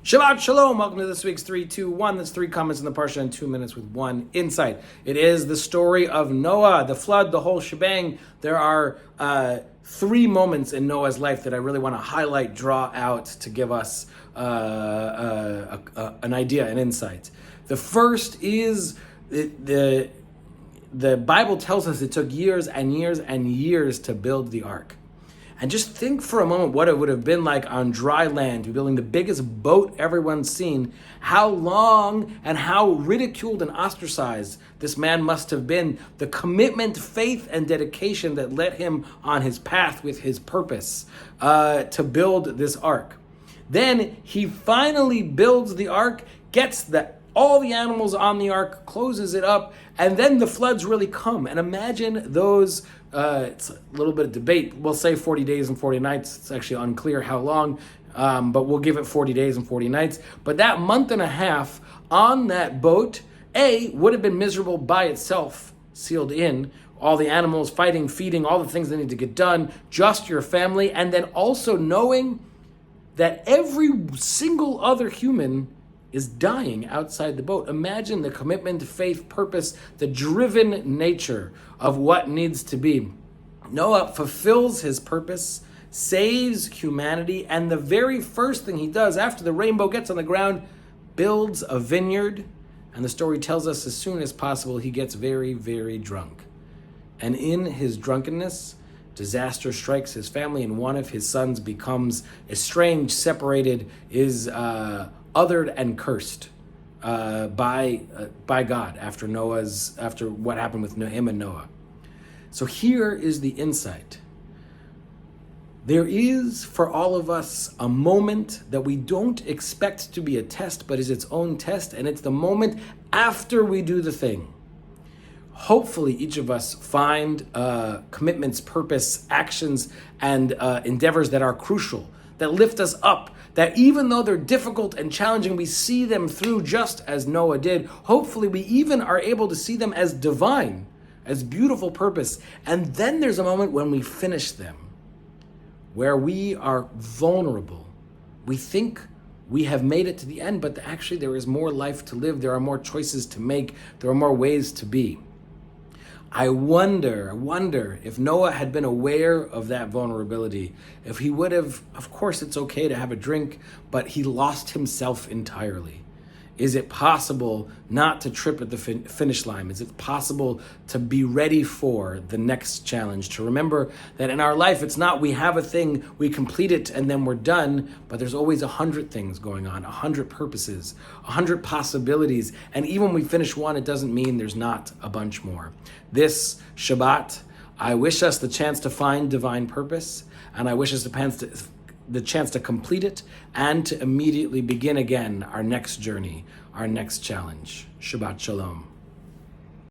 Shabbat Shalom. Welcome to this week's 3-2-1. That's 3 comments in the Parsha and 2 minutes with 1 insight. It is the story of Noah, the flood, the whole shebang. There are 3 moments in Noah's life that I really want to highlight, draw out to give us an idea, an insight. The first is the Bible tells us it took years and years and years to build the ark. And just think for a moment what it would have been like on dry land, to be building the biggest boat everyone's seen, how long and how ridiculed and ostracized this man must have been, the commitment, faith, and dedication that led him on his path with his purpose to build this ark. Then he finally builds the ark, gets all the animals on the ark, closes it up, and then the floods really come. And imagine those, it's a little bit of debate. We'll say 40 days and 40 nights. It's actually unclear how long, but we'll give it 40 days and 40 nights. But that month and a half on that boat, would have been miserable by itself, sealed in, all the animals fighting, feeding, all the things that need to get done, just your family, and then also knowing that every single other human is dying outside the boat. Imagine the commitment, faith, purpose, the driven nature of what needs to be. Noah fulfills his purpose, saves humanity, and the very first thing he does after the rainbow gets on the ground, builds a vineyard. And the story tells us as soon as possible he gets very, very drunk. And in his drunkenness, disaster strikes his family, and one of his sons becomes estranged, separated, is othered and cursed by God after what happened with him and Noah. So here is the insight. There is for all of us a moment that we don't expect to be a test, but is its own test, and it's the moment after we do the thing. Hopefully each of us find commitments, purpose, actions, and endeavors that are crucial, that lift us up, that even though they're difficult and challenging, we see them through just as Noah did. Hopefully we even are able to see them as divine, as beautiful purpose. And then there's a moment when we finish them, where we are vulnerable. We think we have made it to the end, but actually there is more life to live. There are more choices to make. There are more ways to be. I wonder if Noah had been aware of that vulnerability, if he would have, of course it's okay to have a drink, but he lost himself entirely. Is it possible not to trip at the finish line? Is it possible to be ready for the next challenge? To remember that in our life, it's not we have a thing, we complete it, and then we're done, but there's always 100 things going on, 100 purposes, 100 possibilities, and even when we finish one, it doesn't mean there's not a bunch more. This Shabbat, I wish us the chance to find divine purpose, and I wish us the chance to complete it and to immediately begin again our next journey, our next challenge. Shabbat Shalom.